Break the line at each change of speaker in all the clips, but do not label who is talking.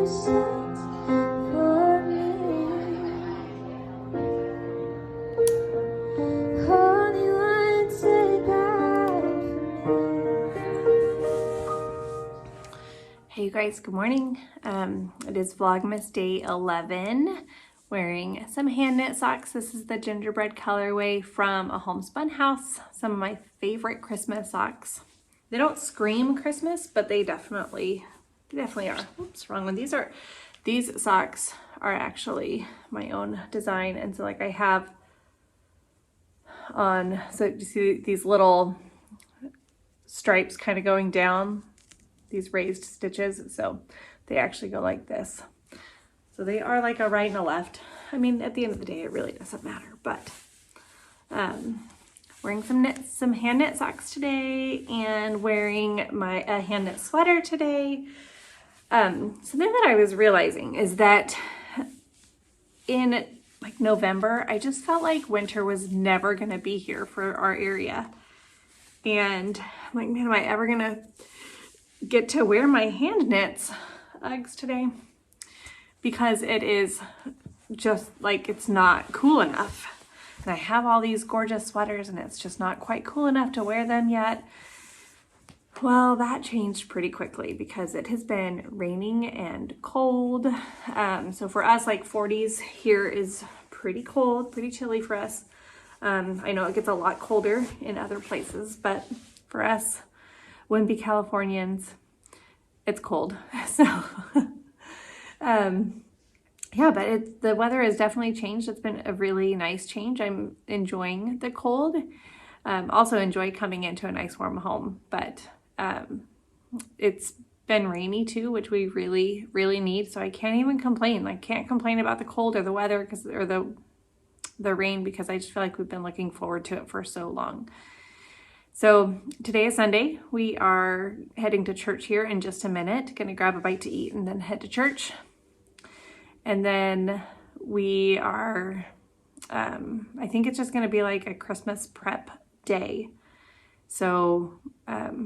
Hey you guys, good morning. It is Vlogmas day 11, wearing some hand knit socks. This is the gingerbread colorway from a homespun house. Some of my favorite Christmas socks. They don't scream Christmas, but they definitely are. Oops, wrong one. These socks are actually my own design, and so like I have on, so you see these little stripes kind of going down, these raised stitches, so they actually go like this. So they are like a right and a left. I mean, at the end of the day, it really doesn't matter, but wearing some hand knit socks today and wearing my hand knit sweater today. Something that I was realizing is that in like November, I just felt like winter was never gonna be here for our area. And I'm like, man, am I ever gonna get to wear my hand knits Uggs today? Because it is just like, it's not cool enough. And I have all these gorgeous sweaters and it's just not quite cool enough to wear them yet. Well, that changed pretty quickly because it has been raining and cold. So for us, like 40s here is pretty cold, pretty chilly for us. I know it gets a lot colder in other places, but for us wimpy Californians, it's cold. So, yeah, but the weather has definitely changed. It's been a really nice change. I'm enjoying the cold. Also enjoy coming into a nice warm home, but it's been rainy too, which we really, really need. So I can't even complain. I can't complain about the cold or the weather or the rain, because I just feel like we've been looking forward to it for so long. So today is Sunday. We are heading to church here in just a minute. Gonna grab a bite to eat and then head to church. And then we are, I think it's just gonna be like a Christmas prep day. So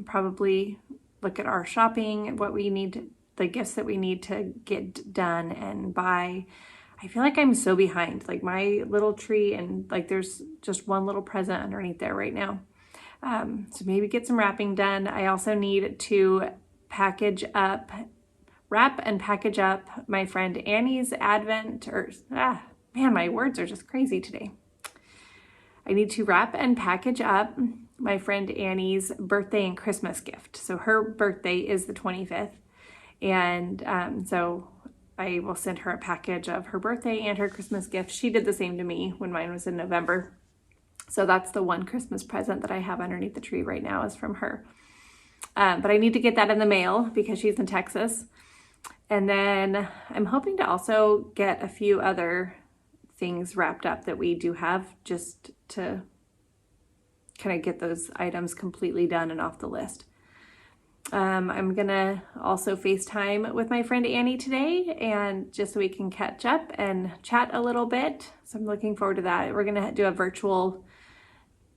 probably look at our shopping, what we need, the gifts that we need to get done and buy. I feel like I'm so behind, like my little tree, and like there's just one little present underneath there right now. So maybe get some wrapping done. I also need to wrap and package up my friend Annie's Advent, man, my words are just crazy today. I need to wrap and package up my friend Annie's birthday and Christmas gift. So her birthday is the 25th. And so I will send her a package of her birthday and her Christmas gift. She did the same to me when mine was in November. So that's the one Christmas present that I have underneath the tree right now is from her. But I need to get that in the mail because she's in Texas. And then I'm hoping to also get a few other things wrapped up that we do have, just to kind of get those items completely done and off the list. I'm gonna also FaceTime with my friend Annie today, and just so we can catch up and chat a little bit. So I'm looking forward to that. We're gonna do a virtual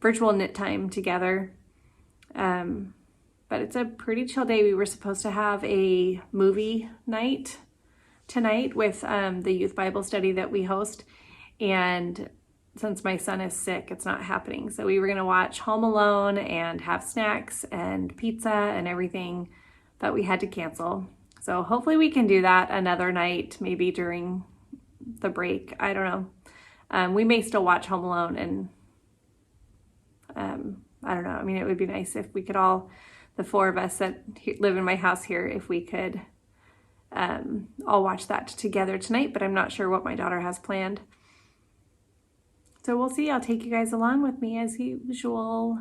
knit time together. But it's a pretty chill day. We were supposed to have a movie night tonight with the youth Bible study that we host. And since my son is sick, it's not happening. So we were gonna watch Home Alone and have snacks and pizza and everything, but we had to cancel. So hopefully we can do that another night, maybe during the break. I don't know. We may still watch Home Alone, and I don't know. I mean, it would be nice if we could all, the four of us that live in my house here, if we could all watch that together tonight, but I'm not sure what my daughter has planned. So we'll see. I'll take you guys along with me as usual.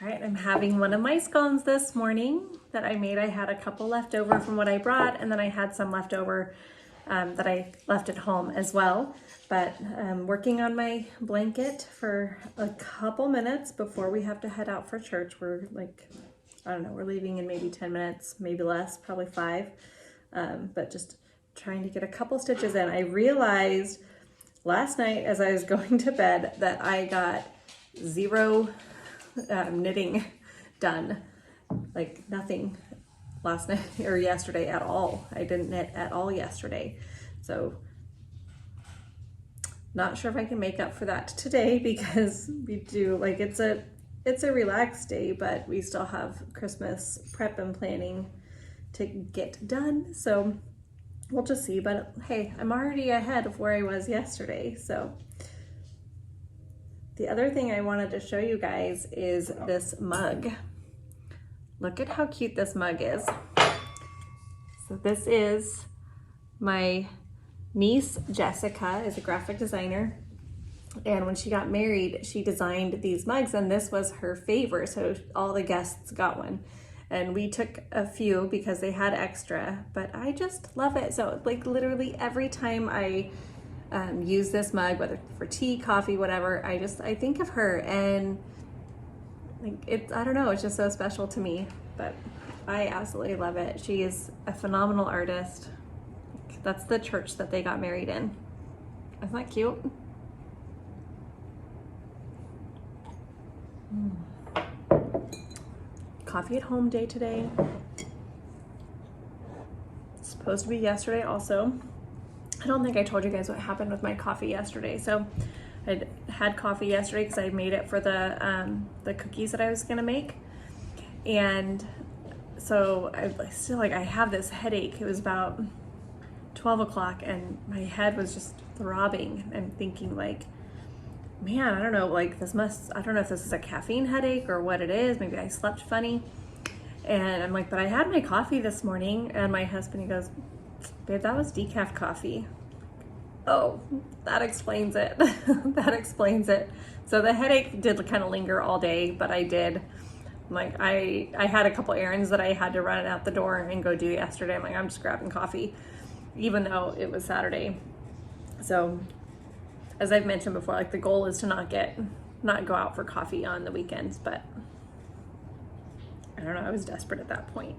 All right, I'm having one of my scones this morning that I made. I had a couple left over from what I brought, and then I had some left over that I left at home as well. But I'm working on my blanket for a couple minutes before we have to head out for church. We're like, I don't know, we're leaving in maybe 10 minutes, maybe less, probably 5. But just trying to get a couple stitches in. I realized last night as I was going to bed that I got 0 knitting done, like nothing last night or yesterday at all. I didn't knit at all yesterday, so not sure if I can make up for that today, because we do, like, it's a relaxed day, but we still have Christmas prep and planning to get done, so we'll just see. But hey, I'm already ahead of where I was yesterday. So the other thing I wanted to show you guys is this mug. Look at how cute this mug is. So this is my niece, Jessica, is a graphic designer. And when she got married, she designed these mugs, and this was her favorite. So all the guests got one. And we took a few because they had extra, but I just love it. So like literally every time I use this mug, whether for tea, coffee, whatever, I think of her, and like I don't know, it's just so special to me. But I absolutely love it. She is a phenomenal artist. That's the church that they got married in. Isn't that cute? Coffee at home day today. It's supposed to be yesterday also. I don't think I told you guys what happened with my coffee yesterday. So I had coffee yesterday because I made it for the cookies that I was gonna make, and so I still, like, I have this headache. It was about 12 o'clock and my head was just throbbing and thinking like, man, I don't know, like I don't know if this is a caffeine headache or what it is. Maybe I slept funny. And I'm like, but I had my coffee this morning. And my husband, he goes, babe, that was decaf coffee. Oh, that explains it. That explains it. So the headache did kind of linger all day, but I had a couple errands that I had to run out the door and go do yesterday. I'm like, I'm just grabbing coffee, even though it was Saturday. So as I've mentioned before, like the goal is to not go out for coffee on the weekends, but I don't know, I was desperate at that point.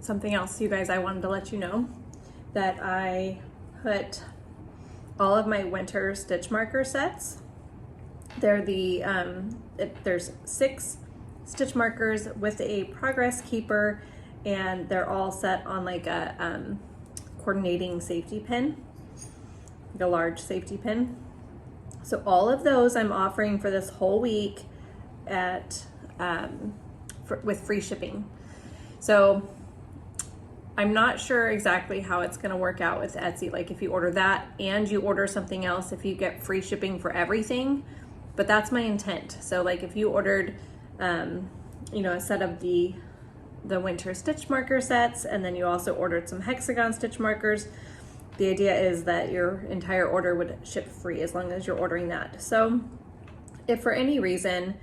Something else, you guys, I wanted to let you know that I put all of my winter stitch marker sets. They're there's 6 stitch markers with a progress keeper, and they're all set on like a coordinating safety pin, like a large safety pin. So all of those I'm offering for this whole week at with free shipping. So I'm not sure exactly how it's going to work out with Etsy. Like if you order that and you order something else, if you get free shipping for everything, but that's my intent. So like if you ordered, a set of the winter stitch marker sets, and then you also ordered some hexagon stitch markers, the idea is that your entire order would ship free as long as you're ordering that. So if for any reason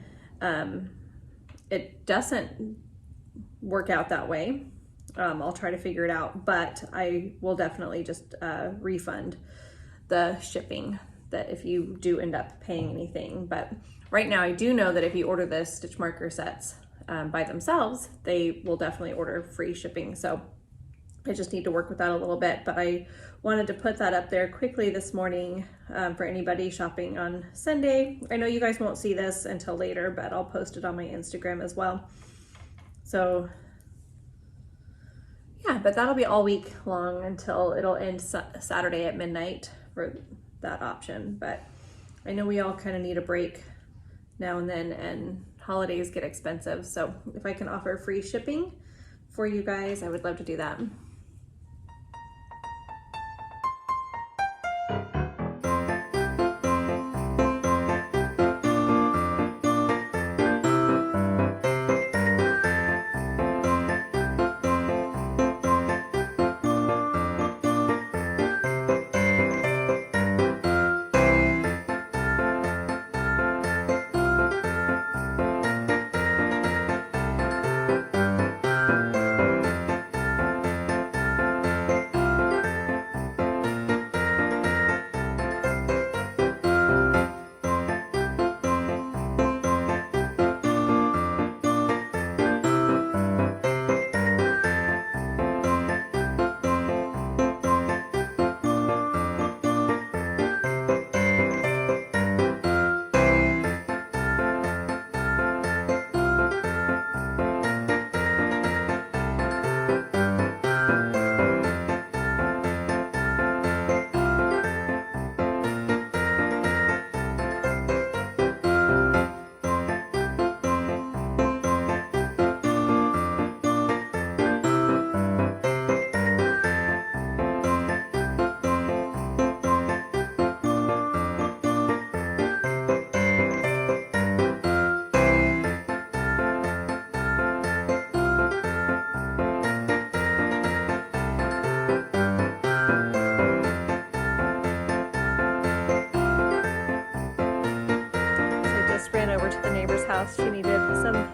it doesn't work out that way, I'll try to figure it out, but I will definitely just refund the shipping that if you do end up paying anything. But right now I do know that if you order the stitch marker sets by themselves, they will definitely order free shipping. So I just need to work with that a little bit, but I wanted to put that up there quickly this morning for anybody shopping on Sunday. I know you guys won't see this until later, but I'll post it on my Instagram as well. So yeah, but that'll be all week long until it'll end Saturday at midnight for that option. But I know we all kind of need a break now and then, and holidays get expensive. So if I can offer free shipping for you guys, I would love to do that.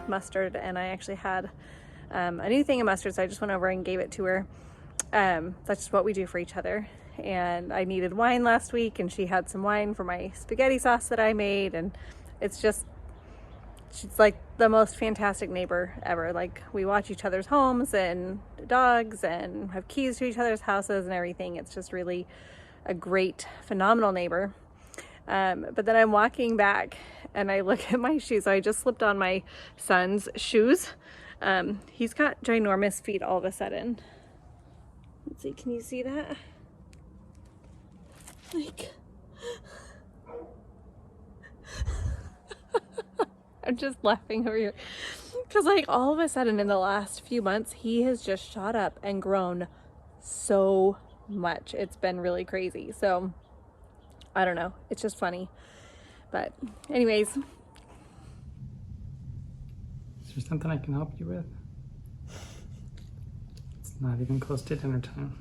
mustard, and I actually had a new thing of mustard, so I just went over and gave it to her. That's just what we do for each other. And I needed wine last week, and she had some wine for my spaghetti sauce that I made, and it's just, she's like the most fantastic neighbor ever. Like, we watch each other's homes and dogs and have keys to each other's houses and everything. It's just really a great, phenomenal neighbor. But then I'm walking back and I look at my shoes. So I just slipped on my son's shoes. He's got ginormous feet all of a sudden. Let's see, can you see that? Like, I'm just laughing over here because like all of a sudden in the last few months he has just shot up and grown so much. It's been really crazy. So I don't know, it's just funny. But anyways,
is there something I can help you with? It's not even close to dinner time.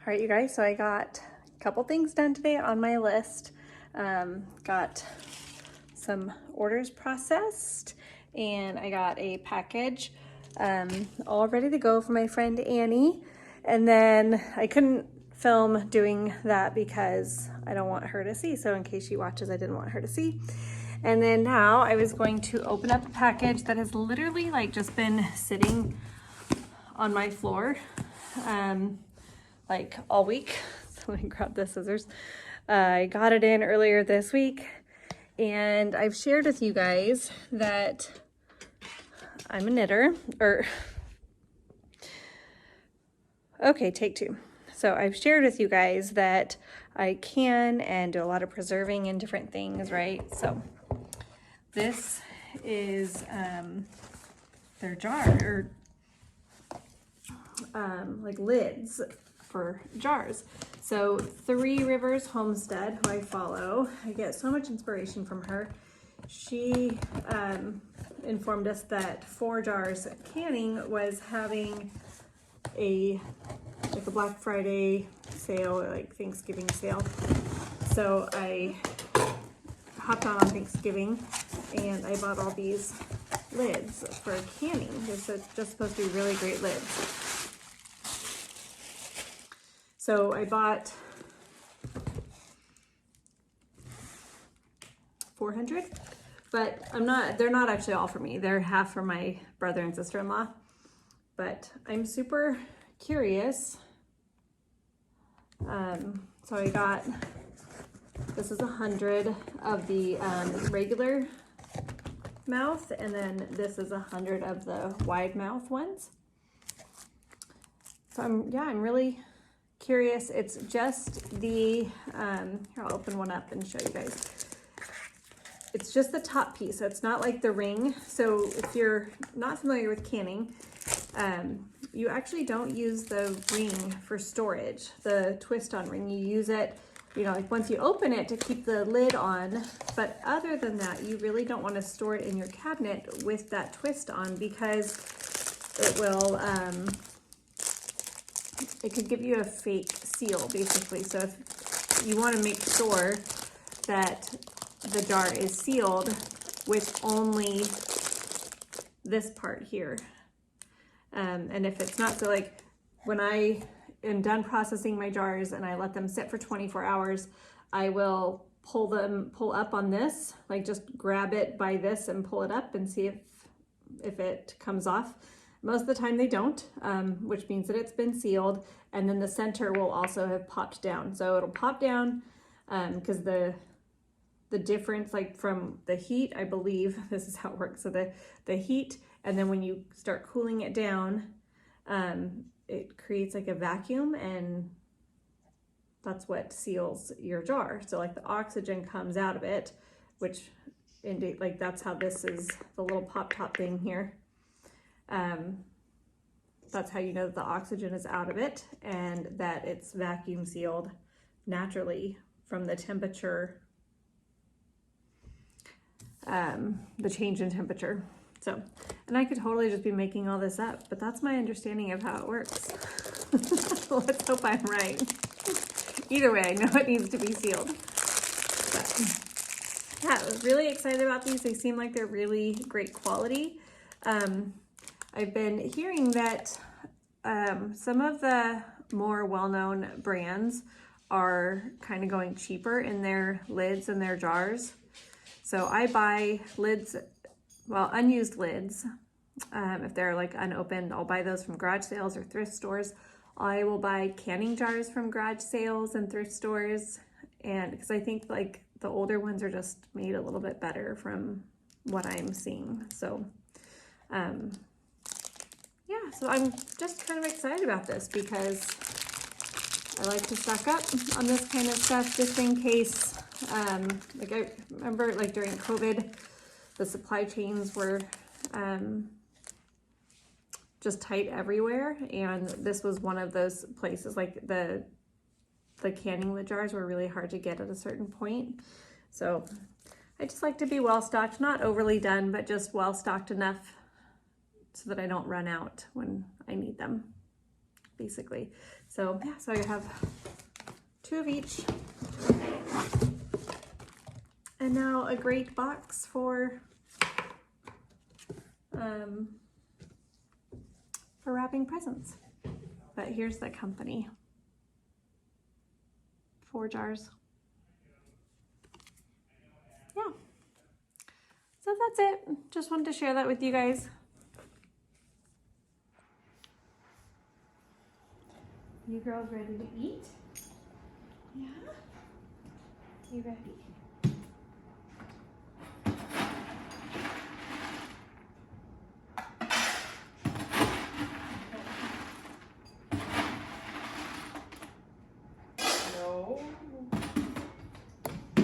all right, you guys, so I got a couple things done today on my list. Got some orders processed, and I got a package all ready to go for my friend Annie. And then I couldn't film doing that because I don't want her to see. So in case she watches, I didn't want her to see. And then now I was going to open up a package that has literally like just been sitting on my floor like all week. So let me grab the scissors. I got it in earlier this week, and I've shared with you guys that I'm a knitter, okay, take two. So I've shared with you guys that I can and do a lot of preserving and different things, right? So this is their jar, or like lids for jars. So Three Rivers Homestead, who I follow, I get so much inspiration from her. She informed us that 4 Jars Canning was having a Black Friday sale, like Thanksgiving sale. So I hopped on Thanksgiving and I bought all these lids for canning. It's just supposed to be really great lids. So I bought 400, but they're not actually all for me. They're half for my brother and sister-in-law. But I'm super curious. So I got, this is 100 of the regular mouth, and then this is 100 of the wide mouth ones. So I'm really curious. It's just the, here, I'll open one up and show you guys. It's just the top piece, so it's not like the ring. So if you're not familiar with canning, you actually don't use the ring for storage, the twist-on ring. You use it, you know, like once you open it to keep the lid on, but other than that, you really don't want to store it in your cabinet with that twist on, because it will, it could give you a fake seal, basically. So if you want to make sure that the jar is sealed with only this part here. And if it's not, so like when I am done processing my jars and I let them sit for 24 hours, I will pull up on this, like just grab it by this and pull it up and see if it comes off. Most of the time they don't, which means that it's been sealed. And then the center will also have popped down. So it'll pop down because the difference, like from the heat, I believe this is how it works. So the heat, and then when you start cooling it down, it creates like a vacuum, and that's what seals your jar. So like the oxygen comes out of it, which like that's how this is, the little pop top thing here. That's how you know that the oxygen is out of it and that it's vacuum sealed naturally from the temperature, the change in temperature. So, and I could totally just be making all this up, but that's my understanding of how it works. Let's hope I'm right. Either way, I know it needs to be sealed. But, yeah, I was really excited about these. They seem like they're really great quality. I've been hearing that some of the more well-known brands are kind of going cheaper in their lids and their jars. So I buy lids, well, unused lids. If they're like unopened, I'll buy those from garage sales or thrift stores. I will buy canning jars from garage sales and thrift stores. And because I think like the older ones are just made a little bit better from what I'm seeing. So, yeah, so I'm just kind of excited about this because I like to stock up on this kind of stuff just in case. Like I remember like during COVID, the supply chains were just tight everywhere, and this was one of those places. Like the canning lid jars were really hard to get at a certain point. So I just like to be well stocked, not overly done, but just well stocked enough so that I don't run out when I need them, basically. So yeah, so I have 2 of each. And now a great box for wrapping presents. But here's the company. 4 jars. Yeah. So that's it. Just wanted to share that with you guys. You girls ready to eat? Yeah? You ready? No. No.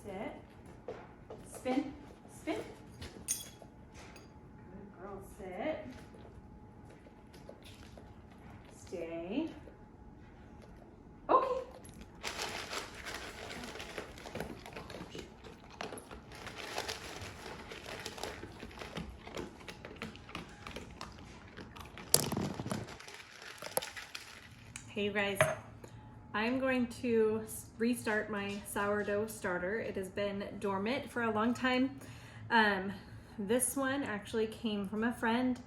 Sit. Spin. Spin. Good girl, sit. Stay. Okay. Hey you guys, I'm going to restart my sourdough starter. It has been dormant for a long time. This one actually came from a friend,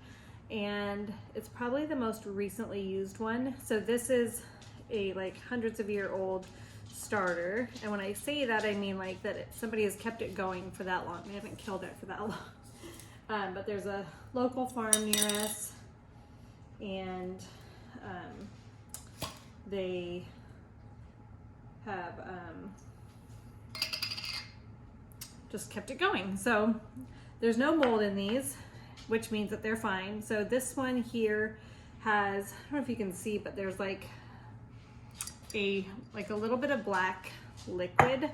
and it's probably the most recently used one. So this is a like hundreds of year old starter, and when I say that, I mean like that somebody has kept it going for that long. They haven't killed it for that long. But there's a local farm near us, and they have just kept it going. So there's no mold in these, which means that they're fine. So this one here has, I don't know if you can see, but there's like a little bit of black liquid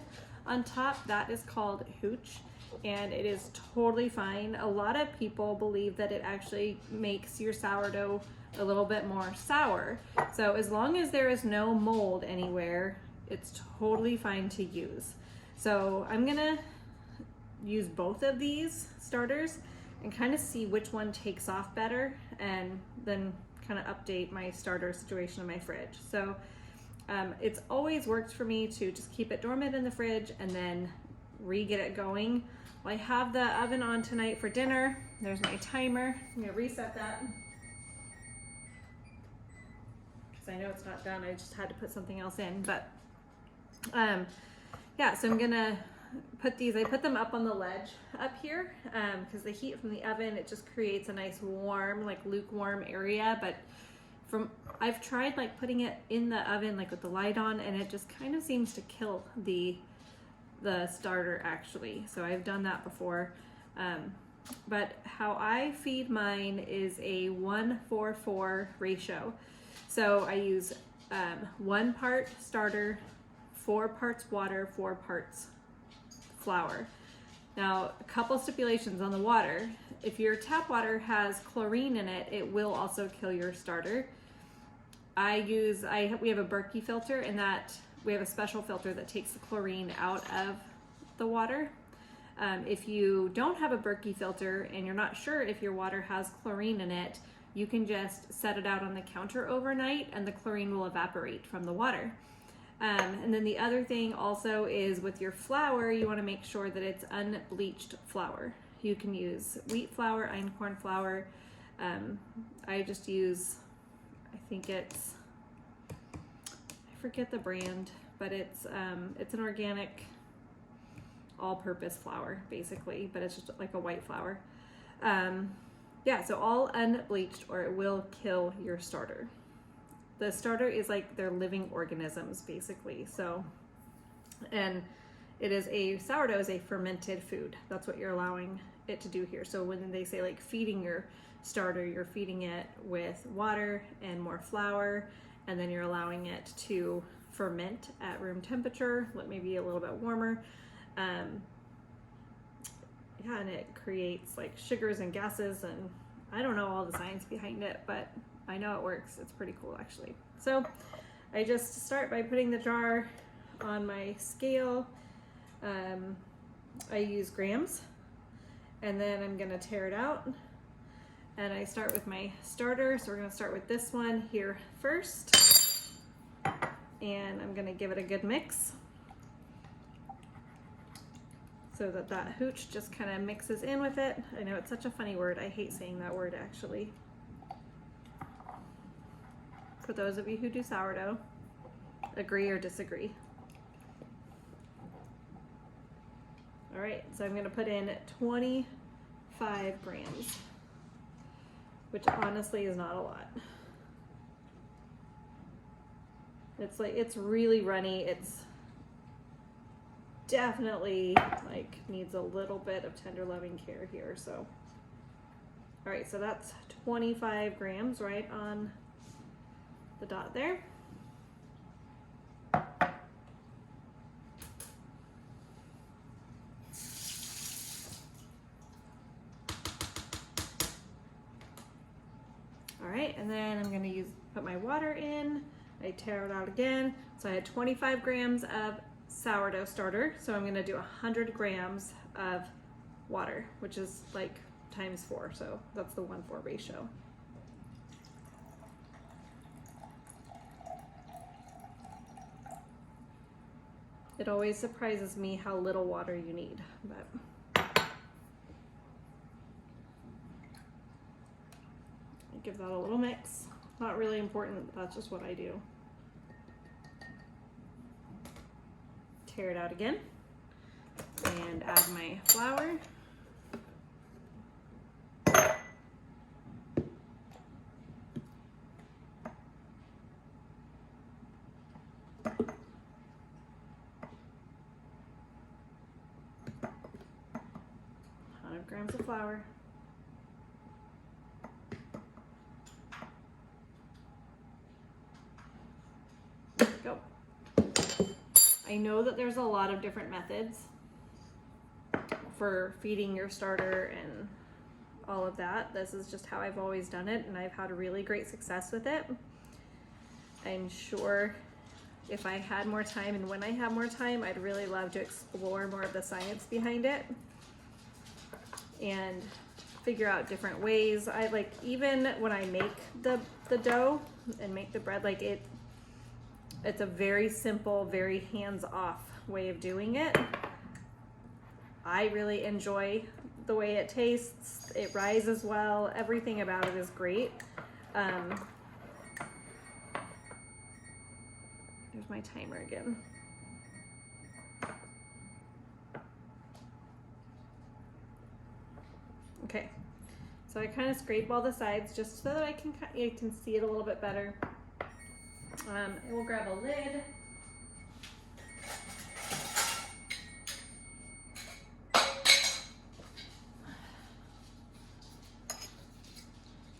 on top. That is called hooch, and it is totally fine. A lot of people believe that it actually makes your sourdough a little bit more sour. So as long as there is no mold anywhere, it's totally fine to use. So I'm gonna use both of these starters and kind of see which one takes off better, and then kind of update my starter situation in my fridge. So it's always worked for me to just keep it dormant in the fridge and then re-get it going. Well, I have the oven on tonight for dinner. There's my timer. I'm gonna reset that, I know it's not done. I just had to put something else in, but yeah, so I'm gonna put these, I put them up on the ledge up here because the heat from the oven, it just creates a nice warm, like lukewarm area. But I've tried like putting it in the oven like with the light on, and it just kind of seems to kill the starter actually. So I've done that before. But how I feed mine is a 1-4-4 ratio. So I use 1 part starter, 4 parts water, 4 parts flour. Now, a couple stipulations on the water. If your tap water has chlorine in it, it will also kill your starter. We have a Berkey filter, and that we have a special filter that takes the chlorine out of the water. If you don't have a Berkey filter and you're not sure if your water has chlorine in it, you can just set it out on the counter overnight and the chlorine will evaporate from the water. And then the other thing also is with your flour, you want to make sure that it's unbleached flour. You can use wheat flour, einkorn flour. I just use, I think it's, I forget the brand, but it's an organic all-purpose flour basically, but it's just like a white flour. Yeah, so all unbleached or it will kill your starter. The starter is like they're living organisms basically. So, and sourdough is a fermented food. That's what you're allowing it to do here. So when they say like feeding your starter, you're feeding it with water and more flour, and then you're allowing it to ferment at room temperature, maybe a little bit warmer. Yeah, and it creates like sugars and gases, and I don't know all the science behind it, but I know it works. It's pretty cool actually. So I just start by putting the jar on my scale. I use grams, and then I'm gonna tear it out. And I start with my starter. So we're gonna start with this one here first. And I'm gonna give it a good mix, so that hooch just kind of mixes in with it. I know it's such a funny word. I hate saying that word actually. For those of you who do sourdough, agree or disagree. All right, so I'm gonna put in 25 grams, which honestly is not a lot. It's really runny. It's definitely like needs a little bit of tender loving care here. So, all right, so that's 25 grams right on the dot there. All right, and then I'm gonna put my water in. I tear it out again. So I had 25 grams of sourdough starter. So I'm gonna do 100 grams of water, which is like times 4. So that's the 1:4 ratio. It always surprises me how little water you need, but give that a little mix. Not really important, but that's just what I do. Tear it out again and add my flour. Grams of flour. Go. I know that there's a lot of different methods for feeding your starter and all of that. This is just how I've always done it, and I've had really great success with it. I'm sure if I had more time and when I have more time, I'd really love to explore more of the science behind it and figure out different ways. I like, even when I make the dough and make the bread, like it's a very simple, very hands-off way of doing it. I really enjoy the way it tastes. It rises well. Everything about it is great. There's my timer again. Okay, so I kind of scrape all the sides just so that you can see it a little bit better. We'll grab a lid.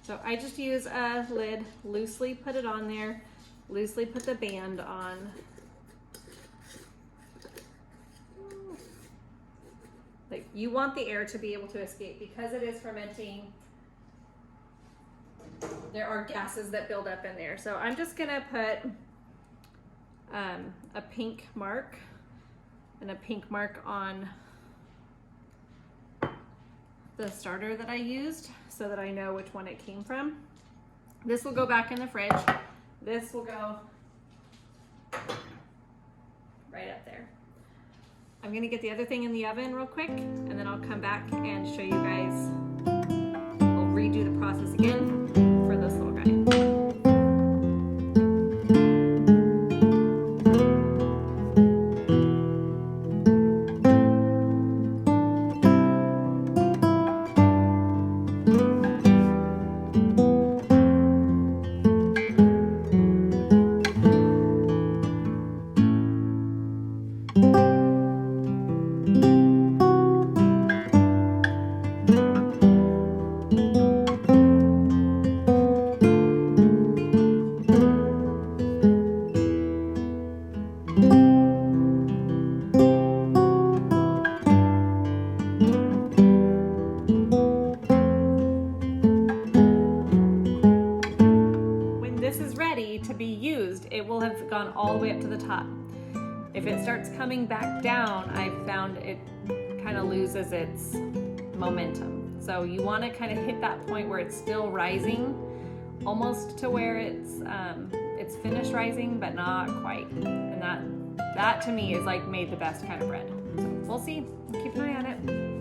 So I just use a lid, loosely put it on there, loosely put the band on. Like, you want the air to be able to escape because it is fermenting. There are gases that build up in there. So I'm just gonna put a pink mark and a pink mark on the starter that I used so that I know which one it came from. This will go back in the fridge. This will go right up there. I'm gonna get the other thing in the oven real quick, and then I'll come back and show you guys. We'll redo the process again for this little guy. To be used, it will have gone all the way up to the top. If it starts coming back down, I've found it kind of loses its momentum. So you want to kind of hit that point where it's still rising, almost to where it's finished rising, but not quite. And that to me is like made the best kind of bread. So we'll see. Keep an eye on it.